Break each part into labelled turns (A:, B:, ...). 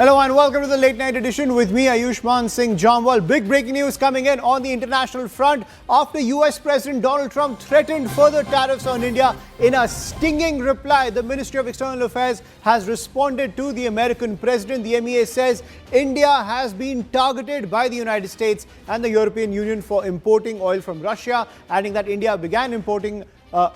A: Hello and welcome to the late night edition with me, Ayushman Singh Jamwal. Big breaking news coming in on the international front after US President Donald Trump threatened further tariffs on India. In a stinging reply, the Ministry of External Affairs has responded to the American president. The MEA says India has been targeted by the United States and the European Union for importing oil from Russia, adding that India began importing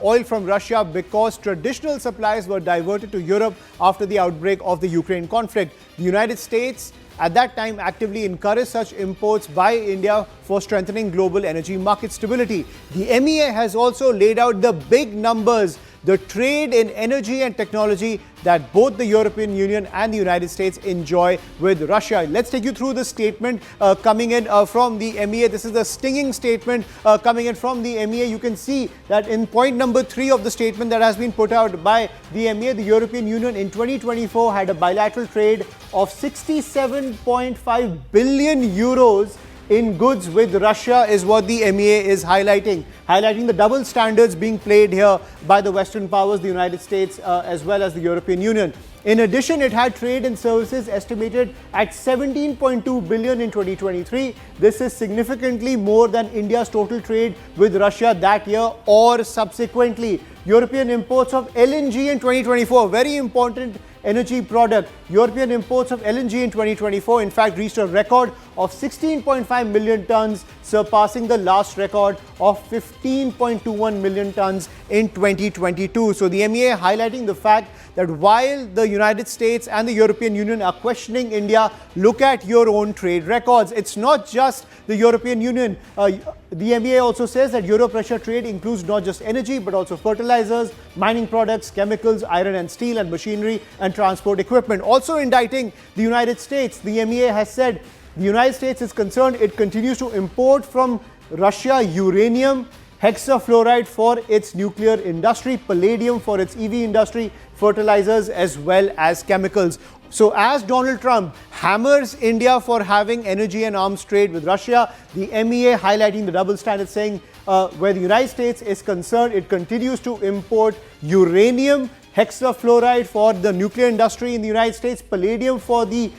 A: oil from Russia because traditional supplies were diverted to Europe after the outbreak of the Ukraine conflict. The United States at that time actively encouraged such imports by India for strengthening global energy market stability. The MEA has also laid out the big numbers, the trade in energy and technology that both the European Union and the United States enjoy with Russia. Let's take you through the statement coming in from the MEA. This is the stinging statement coming in from the MEA. You can see that in point number 3 of the statement that has been put out by the MEA, the European Union in 2024 had a bilateral trade of 67.5 billion euros in goods with Russia is what the MEA is highlighting the double standards being played here by the Western powers, the United States, as well as the European Union. In addition, it had trade and services estimated at 17.2 billion in 2023. This is significantly more than India's total trade with Russia that year or subsequently. European imports of LNG in 2024, very important energy product. European imports of LNG in 2024 in fact reached a record of 16.5 million tons, surpassing the last record of 15.21 million tons in 2022. So the MEA highlighting the fact that while the United States and the European Union are questioning India, look at your own trade records. It's not just the European Union. The MEA also says that Europe-Russia trade includes not just energy but also fertilizers, mining products, chemicals, iron and steel, and machinery and transport equipment. Also indicting the United States, the MEA has said the United States is concerned it continues to import from Russia uranium, hexafluoride for its nuclear industry, palladium for its EV industry, fertilizers as well as chemicals. So as Donald Trump hammers India for having energy and arms trade with Russia, the MEA highlighting the double standard, saying where the United States is concerned, it continues to import uranium, hexafluoride for the nuclear industry in the United States, palladium for the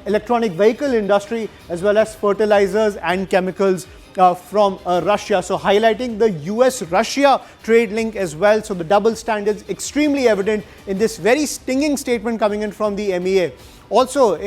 A: electronic vehicle industry, as well as fertilizers and chemicals from Russia. So highlighting the US-Russia trade link as well. So the double standards extremely evident in this very stinging statement coming in from the MEA. Also,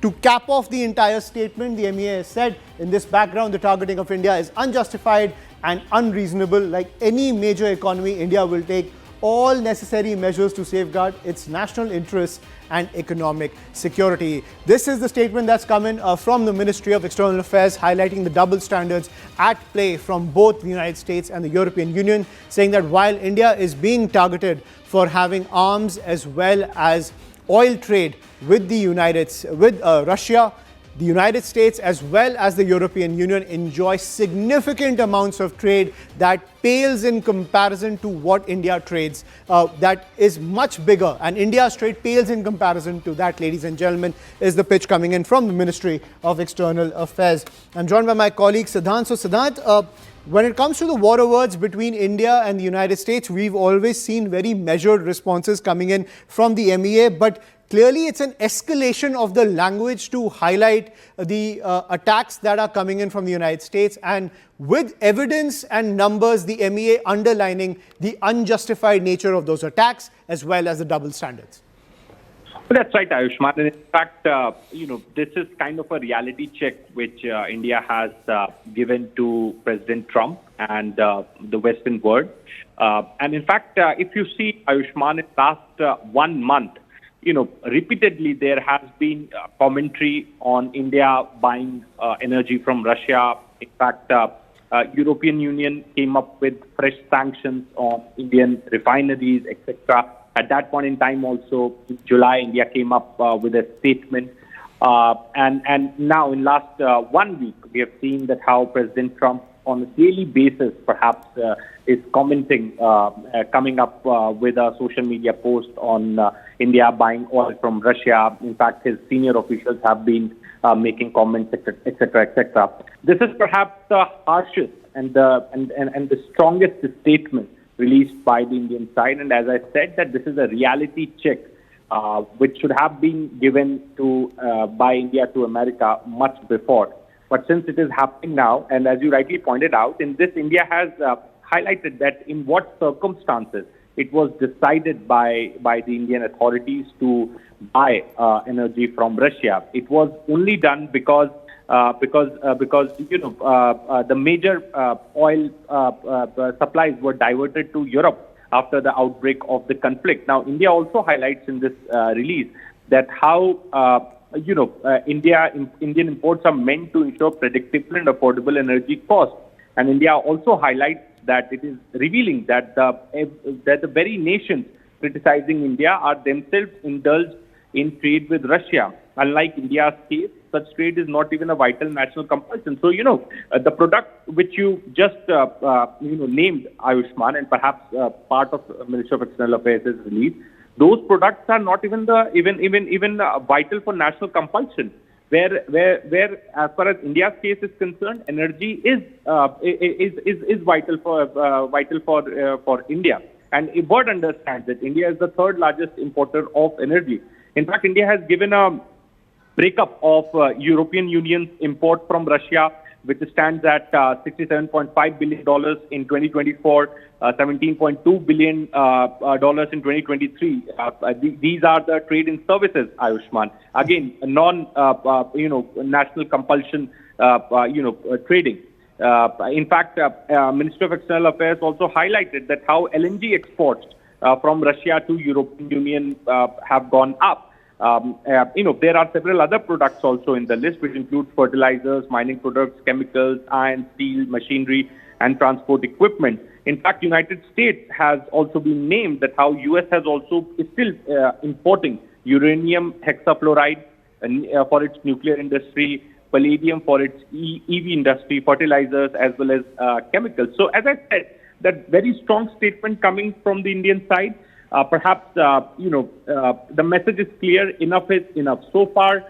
A: to cap off the entire statement, the MEA has said in this background, the targeting of India is unjustified and unreasonable. Like any major economy, India will take all necessary measures to safeguard its national interests and economic security. This is the statement that's come in from the Ministry of External Affairs, highlighting the double standards at play from both the United States and the European Union, saying that while India is being targeted for having arms as well as oil trade with Russia, the United States as well as the European Union enjoy significant amounts of trade that pales in comparison to what India trades. That is much bigger, and India's trade pales in comparison to that, ladies and gentlemen, is the pitch coming in from the Ministry of External Affairs. I'm joined by my colleague Siddhant. So Siddhant, when it comes to the war of words between India and the United States, we've always seen very measured responses coming in from the MEA, but clearly, it's an escalation of the language to highlight the attacks that are coming in from the United States, and with evidence and numbers, the MEA underlining the unjustified nature of those attacks as well as the double standards.
B: Well, that's right, Ayushman. And in fact, this is kind of a reality check which India has given to President Trump and the Western world. And in fact, if you see, Ayushman, in the last 1 month, repeatedly there has been commentary on India buying energy from Russia. In fact, European Union came up with fresh sanctions on Indian refineries, etc. At that point in time also, in July, India came up with a statement. And now in last 1 week, we have seen that how President Trump on a daily basis perhaps is commenting, coming up with a social media post on India buying oil from Russia. In fact, his senior officials have been making comments, etc., etc. This is perhaps the harshest and the strongest statement released by the Indian side. And as I said, that this is a reality check which should have been given to by India to America much before. But since it is happening now, and as you rightly pointed out, in this India has highlighted that in what circumstances it was decided by the Indian authorities to buy energy from Russia. It was only done because the major oil supplies were diverted to Europe after the outbreak of the conflict. Now, India also highlights in this release that how Indian imports are meant to ensure predictable and affordable energy costs, and India also highlights that it is revealing that the very nations criticizing India are themselves indulged in trade with Russia. Unlike India's case, such trade is not even a vital national compulsion. So, the product which you just, named, Ayushman, and perhaps part of Ministry of External Affairs' release, those products are not even vital for national compulsion. Where as far as India's case is concerned, energy is vital for India. And a bird understands that India is the third largest importer of energy. In fact, India has given a breakup of European Union's import from Russia, which stands at $67.5 billion in 2024, $17.2 billion in 2023. These are the trade in services, Ayushman. Again, national compulsion, trading. In fact, Ministry of External Affairs also highlighted that how LNG exports from Russia to European Union have gone up. There are several other products also in the list, which include fertilizers, mining products, chemicals, iron, steel, machinery, and transport equipment. In fact, United States has also been named that how US is still importing uranium hexafluoride for its nuclear industry, palladium for its EV industry, fertilizers, as well as chemicals. So, as I said, that very strong statement coming from the Indian side. Perhaps, the message is clear, enough is enough. So far,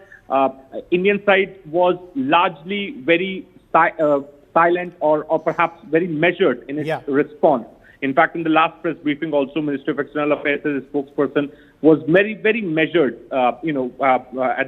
B: Indian side was largely very silent or perhaps very measured in its response. In fact, in the last press briefing also, Ministry of External Affairs' spokesperson was very, very measured, at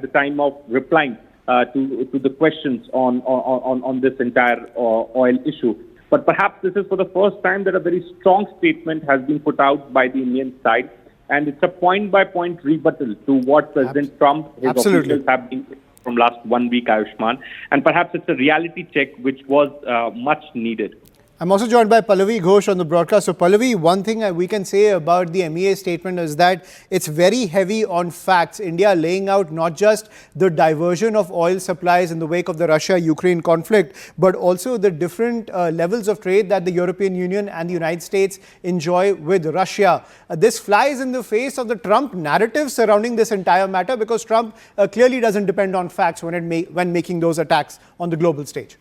B: the time of replying to the questions on this entire oil issue. But perhaps this is for the first time that a very strong statement has been put out by the Indian side, and it's a point-by-point rebuttal to what President Trump, his officials have been from last 1 week, Ayushman. And perhaps it's a reality check which was much needed.
A: I'm also joined by Pallavi Ghosh on the broadcast. So Pallavi, one thing we can say about the MEA statement is that it's very heavy on facts. India laying out not just the diversion of oil supplies in the wake of the Russia-Ukraine conflict, but also the different levels of trade that the European Union and the United States enjoy with Russia. This flies in the face of the Trump narrative surrounding this entire matter, because Trump clearly doesn't depend on facts when making those attacks on the global stage.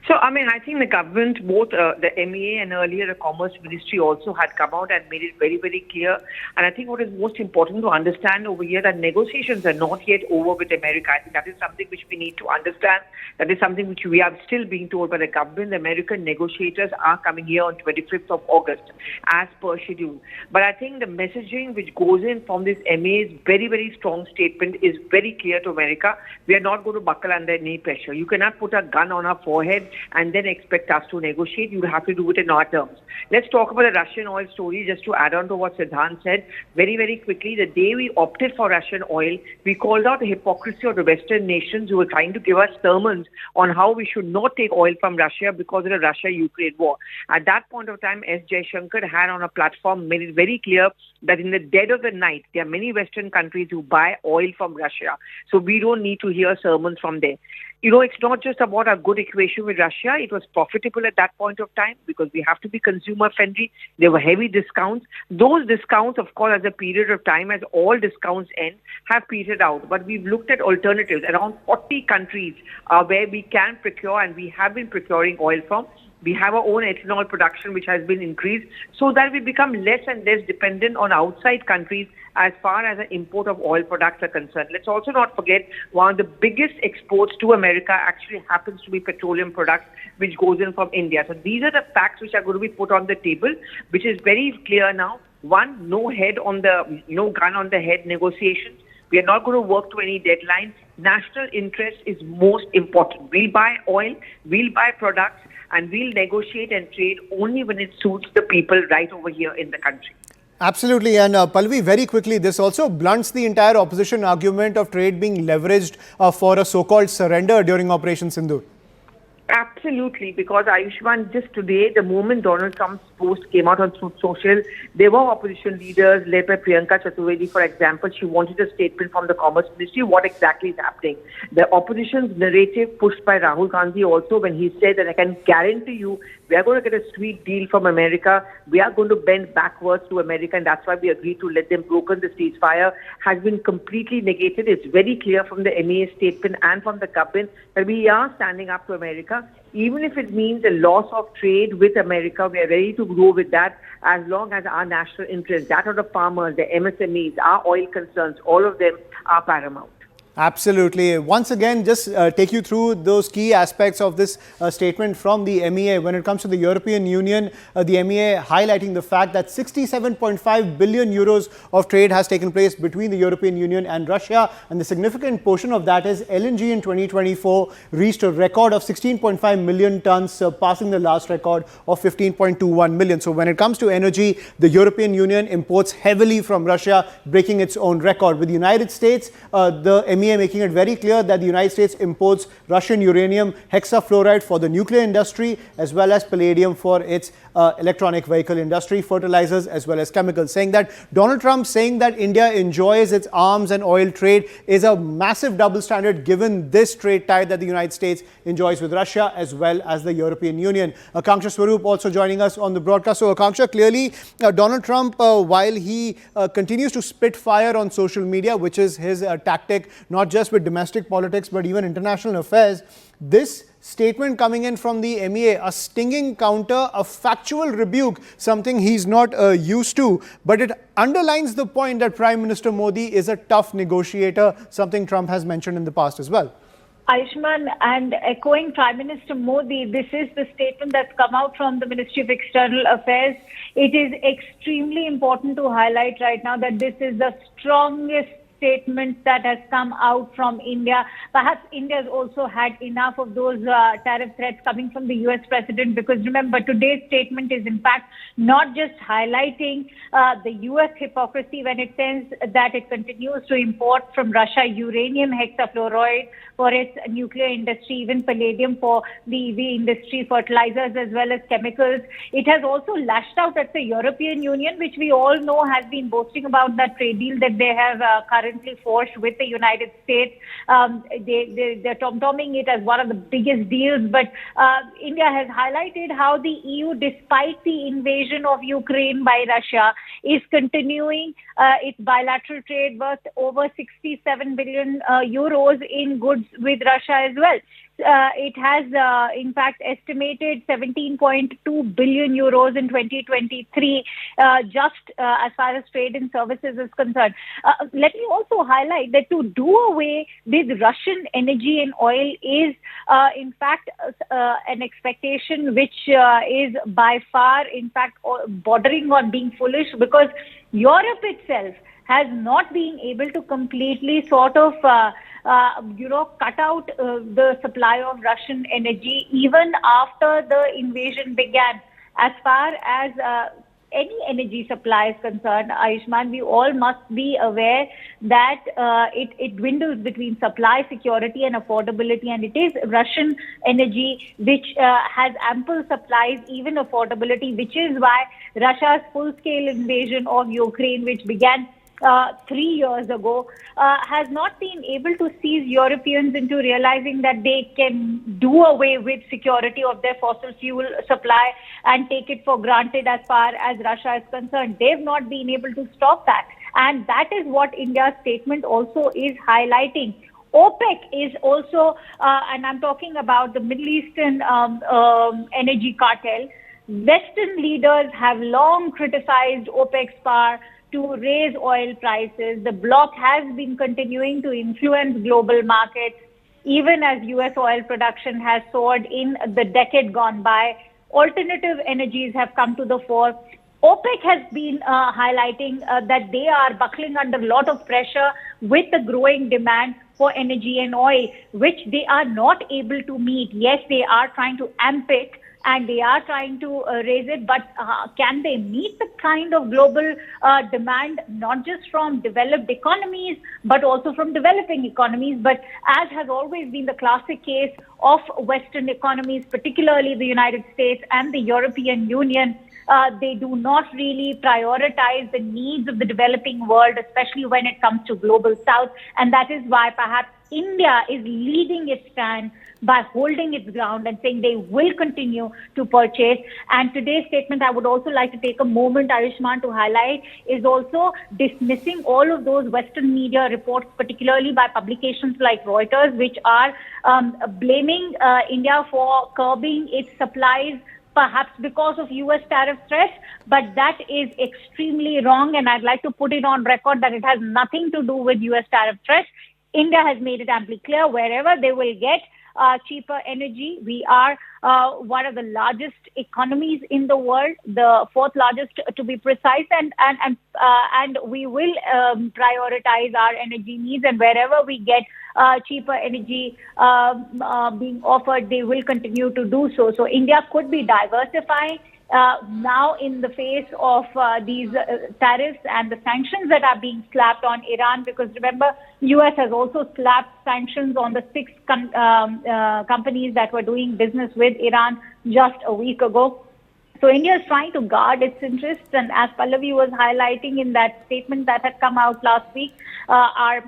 C: So, I think the government, both the MEA and earlier the Commerce Ministry also had come out and made it very, very clear. And I think what is most important to understand over here, that negotiations are not yet over with America. I think that is something which we need to understand. That is something which we are still being told by the government. The American negotiators are coming here on 25th of August as per schedule. But I think the messaging which goes in from this MEA's very, very strong statement is very clear to America. We are not going to buckle under any pressure. You cannot put a gun on our forehead and then expect us to negotiate. You have to do it in our terms. Let's talk about the Russian oil story, just to add on to what Siddhant said. Very, very quickly, the day we opted for Russian oil, we called out the hypocrisy of the Western nations who were trying to give us sermons on how we should not take oil from Russia because of the Russia-Ukraine war. At that point of time, S. Jaishankar had on a platform made it very clear that in the dead of the night, there are many Western countries who buy oil from Russia. So we don't need to hear sermons from there. It's not just about a good equation with Russia. It was profitable at that point of time because we have to be consumer friendly. There were heavy discounts. Those discounts, of course, as a period of time, as all discounts end, have petered out. But we've looked at alternatives. Around 40 countries where we can procure, and we have been procuring oil from. We have our own ethanol production, which has been increased, so that we become less and less dependent on outside countries as far as the import of oil products are concerned. Let's also not forget, one of the biggest exports to America actually happens to be petroleum products, which goes in from India. So these are the facts which are going to be put on the table, which is very clear now. One, no gun on the head negotiations. We are not going to work to any deadline. National interest is most important. We'll buy oil, we'll buy products, and we'll negotiate and trade only when it suits the people right over here in the country.
A: Absolutely. And Pallavi, very quickly, this also blunts the entire opposition argument of trade being leveraged for a so-called surrender during Operation Sindoor.
C: Absolutely, because Ayushman, just today, the moment Donald Trump's post came out on social, there were opposition leaders led by Priyanka Chaturvedi, for example. She wanted a statement from the Commerce Ministry. What exactly is happening? The opposition's narrative pushed by Rahul Gandhi also when he said that I can guarantee you we are going to get a sweet deal from America. We are going to bend backwards to America, and that's why we agreed to let them broker the ceasefire, has been completely negated. It's very clear from the MEA statement and from the government that we are standing up to America. Even if it means a loss of trade with America, we are ready to go with that as long as our national interests, that of the farmers, the MSMEs, our oil concerns, all of them are paramount.
A: Absolutely. Once again, just take you through those key aspects of this statement from the MEA. When it comes to the European Union, the MEA highlighting the fact that 67.5 billion euros of trade has taken place between the European Union and Russia. And the significant portion of that is LNG in 2024 reached a record of 16.5 million tons, surpassing the last record of 15.21 million. So when it comes to energy, the European Union imports heavily from Russia, breaking its own record. With the United States, the MEA making it very clear that the United States imports Russian uranium hexafluoride for the nuclear industry, as well as palladium for its electronic vehicle industry, fertilizers, as well as chemicals. Saying that Donald Trump saying that India enjoys its arms and oil trade is a massive double standard given this trade tie that the United States enjoys with Russia as well as the European Union. Akanksha Swaroop also joining us on the broadcast. So Akanksha, clearly Donald Trump, while he continues to spit fire on social media, which is his tactic, not just with domestic politics, but even international affairs, this statement coming in from the MEA, a stinging counter, a factual rebuke, something he's not used to, but it underlines the point that Prime Minister Modi is a tough negotiator, something Trump has mentioned in the past as well.
D: Ayushman, and echoing Prime Minister Modi, this is the statement that's come out from the Ministry of External Affairs. It is extremely important to highlight right now that this is the strongest statement that has come out from India. Perhaps India has also had enough of those tariff threats coming from the US president, because remember, today's statement is in fact not just highlighting the US hypocrisy when it says that it continues to import from Russia uranium hexafluoride for its nuclear industry, even palladium for the EV industry, fertilizers as well as chemicals. It has also lashed out at the European Union, which we all know has been boasting about that trade deal that they have currently forged with the United States. They're tom-tomming it as one of the biggest deals, but India has highlighted how the EU, despite the invasion of Ukraine by Russia, is continuing its bilateral trade worth over 67 billion euros in goods with Russia as well. It has, in fact, estimated 17.2 billion euros in 2023, just as far as trade and services is concerned. Let me also highlight that to do away with Russian energy and oil is, in fact, an expectation which is by far, in fact, bordering on being foolish, because Europe itself has not been able to completely sort of cut out the supply of Russian energy even after the invasion began. As far as any energy supply is concerned, Ayushman, we all must be aware that it dwindles between supply security and affordability, and it is Russian energy which has ample supplies, even affordability, which is why Russia's full-scale invasion of Ukraine, which began 3 years ago, has not been able to seize Europeans into realizing that they can do away with security of their fossil fuel supply and take it for granted as far as Russia is concerned. They've not been able to stop that. And that is what India's statement also is highlighting. OPEC is also, and I'm talking about the Middle Eastern energy cartel, Western leaders have long criticized OPEC's power to raise oil prices. The bloc has been continuing to influence global markets, even as US oil production has soared in the decade gone by. Alternative energies have come to the fore. OPEC has been highlighting that they are buckling under a lot of pressure with the growing demand for energy and oil, which they are not able to meet. Yes, they are trying to amp it and they are trying to raise it, but can they meet the kind of global demand, not just from developed economies, but also from developing economies? But as has always been the classic case of Western economies, particularly the United States and the European Union, they do not really prioritize the needs of the developing world, especially when it comes to global south. And that is why perhaps India is leading its stand by holding its ground and saying they will continue to purchase. And today's statement, I would also like to take a moment, Ayushman, to highlight, is also dismissing all of those Western media reports, particularly by publications like Reuters, which are blaming India for curbing its supplies, perhaps because of U.S. tariff threats, but that is extremely wrong, and I'd like to put it on record that it has nothing to do with U.S. tariff threats. India has made it amply clear wherever they will get cheaper energy. We are one of the largest economies in the world, the fourth largest to be precise, and we will prioritize our energy needs, and wherever we get cheaper energy being offered, they will continue to do so. So India could be diversifying now in the face of these tariffs and the sanctions that are being slapped on Iran, because remember, U.S. has also slapped sanctions on the 6 companies that were doing business with Iran just a week ago. So India is trying to guard its interests, and as Pallavi was highlighting in that statement that had come out last week, our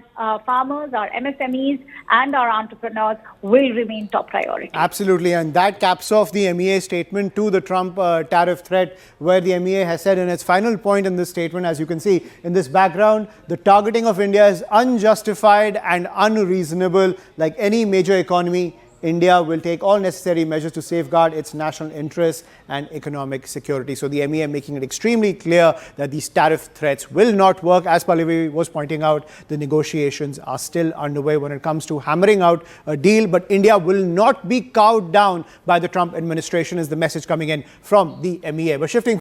D: farmers, our MSMEs, and our entrepreneurs will remain top priority.
A: Absolutely, and that caps off the MEA statement to the Trump tariff threat, where the MEA has said in its final point in this statement, as you can see in this background, the targeting of India is unjustified and unreasonable. Like any major economy, India will take all necessary measures to safeguard its national interests and economic security. So the MEA making it extremely clear that these tariff threats will not work. As Pallavi was pointing out, the negotiations are still underway when it comes to hammering out a deal. But India will not be cowed down by the Trump administration, is the message coming in from the MEA. But shifting